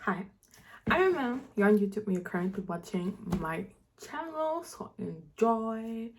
Hi, I'm Emel. You're on YouTube and you're currently watching my channel, so enjoy.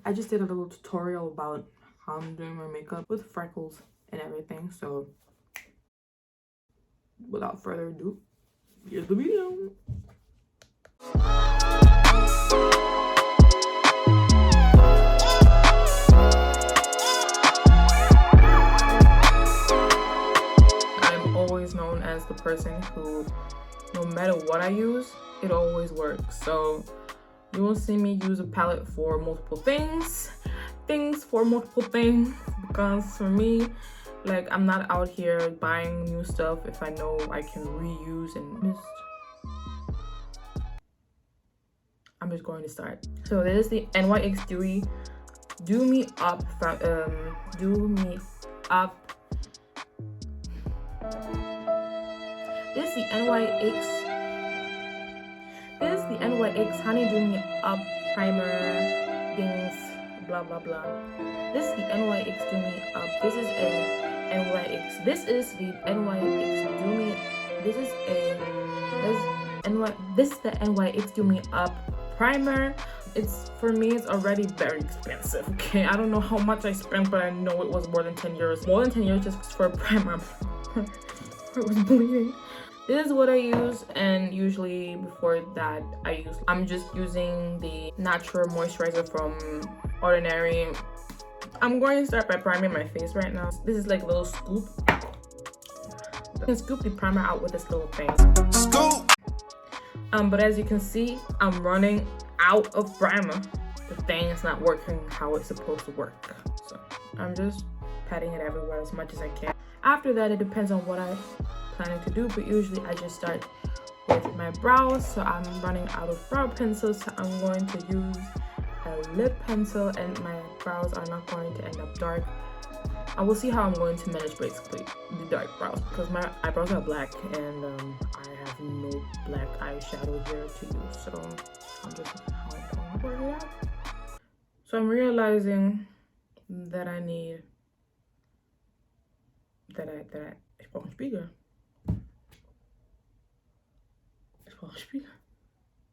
I just did a little tutorial about how I'm doing my makeup with Freckles and everything, so without further ado, here's the video. I'm always known as the person who, no matter what I use, it always works. So you will see me use a palette for multiple things for multiple things, because for me, like, I'm not out here buying new stuff if I know I can reuse. And I'm just going to start. So this is the 𝒸𝓃𝓃𝓃𝓃𝓃 Do Me Up from Do Me Up. This is the 𝒸𝓃𝓃 Honey Do Me Up Primer things, blah blah blah. This is the 𝒸𝓃𝓃 Do Me Up. This is the 𝒸𝓃𝓃 Do Me. This is the 𝒸𝓃𝓃 Do Me Up Primer. It's, for me, it's already very expensive. Okay, I don't know how much I spent, but I know it was more than 10 euros. More than 10 euros just for a primer. It was bleeding. This is what I use, and usually before that I'm just using the natural moisturizer from Ordinary. I'm going to start by priming my face right now. This is like a little scoop. You can scoop the primer out with this little thing. Scoop. But as you can see, I'm running out of primer. The thing is not working how it's supposed to work. So I'm just patting it everywhere as much as I can. After that, it depends on what I'm planning to do, but usually I just start with my brows. So I'm running out of brow pencils, so I'm going to use a lip pencil, and my brows are not going to end up dark. I will see how I'm going to manage basically the dark brows, because my eyebrows are black and I have no black eyeshadow here to use, so I'm just how I'm going to work it out. So I'm realizing that I need speaker.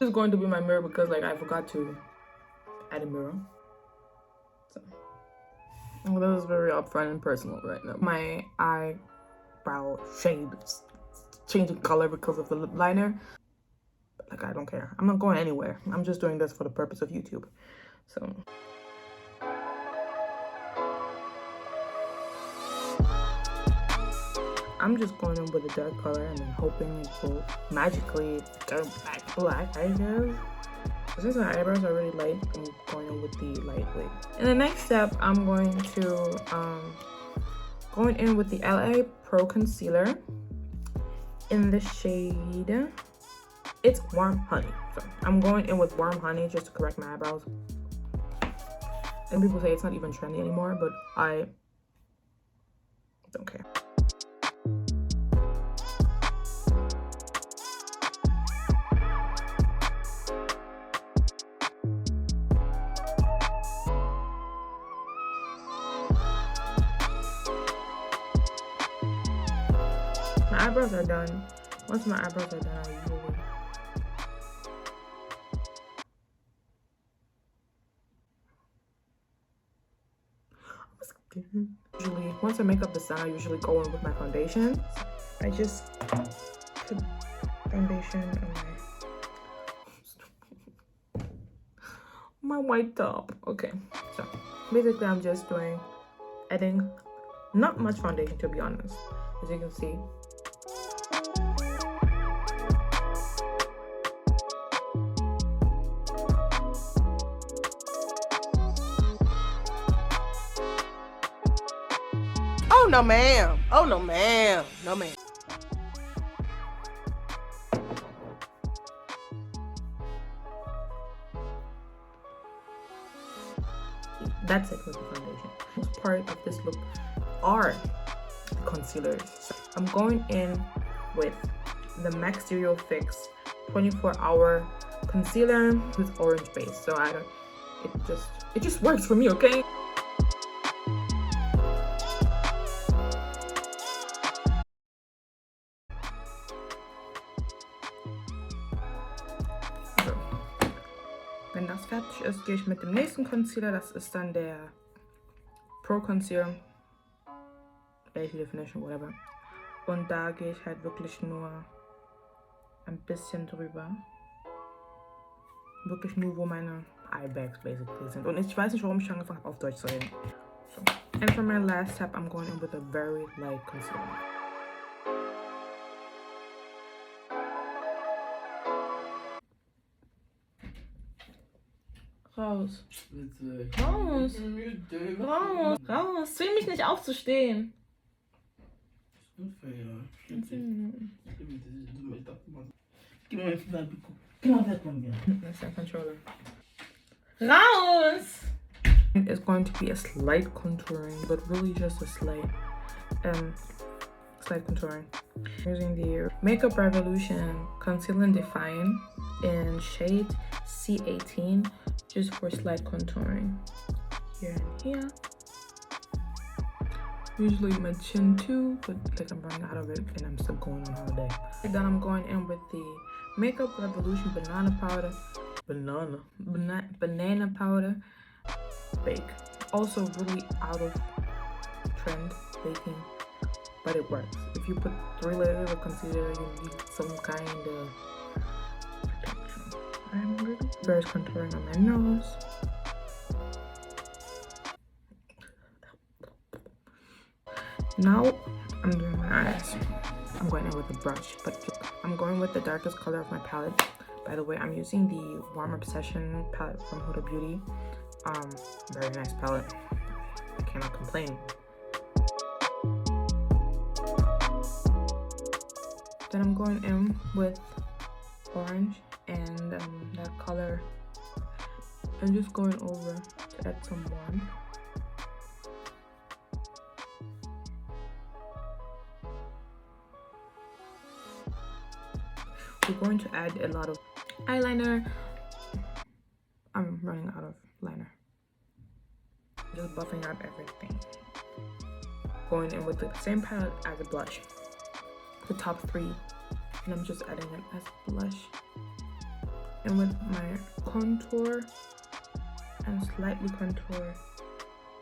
This is going to be my mirror because, like, I forgot to add a mirror. So this is very upfront and personal right now. My eyebrow shade is changing color because of the lip liner. But, like, I don't care. I'm not going anywhere. I'm just doing this for the purpose of YouTube. So I'm just going in with a dark color and then hoping it will magically turn black, I guess. Since my eyebrows are really light, I'm going in with the lightweight. In the next step, I'm going to going in with the LA Pro Concealer in the shade, it's Warm Honey. So I'm going in with Warm Honey just to correct my eyebrows. And people say it's not even trendy anymore, but I don't care. My eyebrows are done. Once my eyebrows are done, I usually, once I make up the sun, I usually go in with my foundation. I just put foundation on my white top. Okay, so basically I'm just adding not much foundation, to be honest, as you can see. Oh no ma'am. Oh no ma'am. No ma'am. That's it with the foundation. Most part of this look are the concealers. So I'm going in with the MAC Studio Fix 24-hour concealer with orange base. So it just works for me, okay? Wenn das fertig ist, gehe ich mit dem nächsten Concealer. Das ist dann der Pro Conceal. Welche Definition, whatever. Und da gehe ich halt wirklich nur ein bisschen drüber. Wirklich nur, wo meine Eyebags basically sind. Und ich weiß nicht, warum ich angefangen habe, auf Deutsch zu reden. So. And for my last step, I'm going in with a very light concealer. Raus. Bitte. Raus. Raus. Raus. Zwing mich nicht aufzustehen. Unfair. 10 Minuten. Gib mir mal von mir. That's the controller. Raus! It's going to be a slight contouring, but really just a slight contouring. Using the Makeup Revolution Conceal and Define in shade C18, just for slight contouring. Here and here. Usually my chin too, but like I'm running out of it and I'm still going on holiday. Then I'm going in with the Makeup Revolution banana powder. Banana powder bake. Also really out of trend baking, but it works. If you put 3 layers of concealer, you need some kind of protection. I'm really first contouring on my nose. Now I'm doing my eyes. I'm going in with a brush, but I'm going with the darkest color of my palette. By the way, I'm using the Warm Obsession palette from Huda Beauty. Very nice palette. I cannot complain. Then I'm going in with orange and that color. I'm just going over to add some warmth. We're going to add a lot of eyeliner. I'm running out of liner. Just buffing out everything. Going in with the same palette as a blush. The top 3. And I'm just adding it as blush. And with my contour, and slightly contour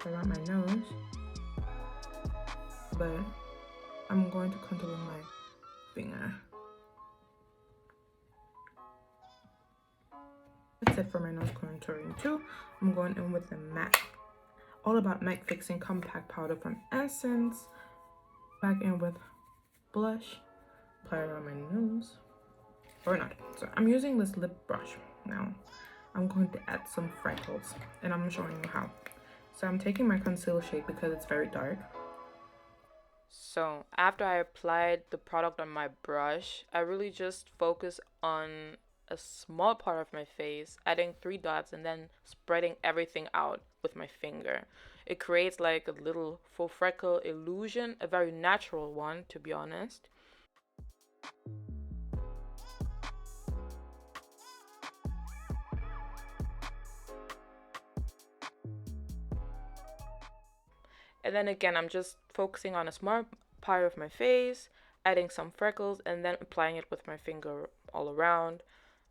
around my nose. But I'm going to contour with my finger. That's it for my nose contouring too. I'm going in with the MAC All About MAC Fixing Compact Powder from Essence. Back in with blush. Apply it on my nose. Or not. So I'm using this lip brush now. I'm going to add some freckles. And I'm showing you how. So I'm taking my concealer shade because it's very dark. So after I applied the product on my brush, I really just focus on a small part of my face, adding 3 dots and then spreading everything out with my finger. It creates like a little faux freckle illusion, a very natural one, to be honest. And then again, I'm just focusing on a small part of my face, adding some freckles, and then applying it with my finger all around.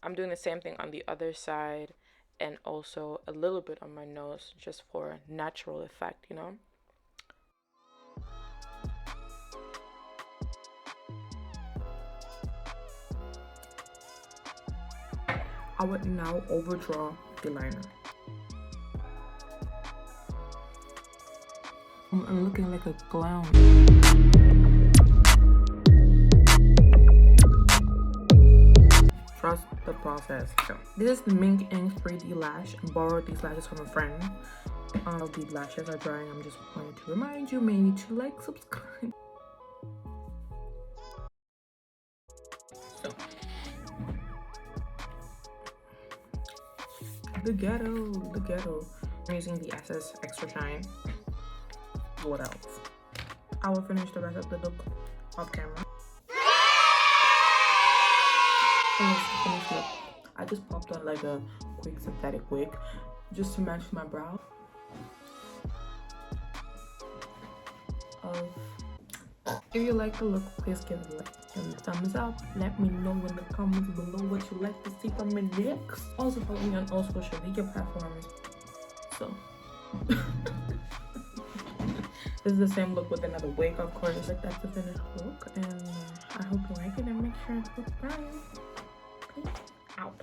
I'm doing the same thing on the other side, and also a little bit on my nose, just for a natural effect, you know? I would now overdraw the liner. I'm looking like a clown. Trust the process. So, this is the 𝒸𝓃 3D lash. I borrowed these lashes from a friend. The lashes are drying. I'm just wanting to remind you maybe to like, subscribe. So, the ghetto. I'm using the SS Extra Shine. What else? I will finish the rest of the look off camera. I just popped on like a quick synthetic wig just to match my brow. If you like the look, please give it a like. Give me a thumbs up. Let me know in the comments below what you like to see from me next. Also follow me on all social media platforms. So this is the same look with another wig, of course. Like, that's the finished look, and I hope you like it, and make sure to subscribe. Peace out.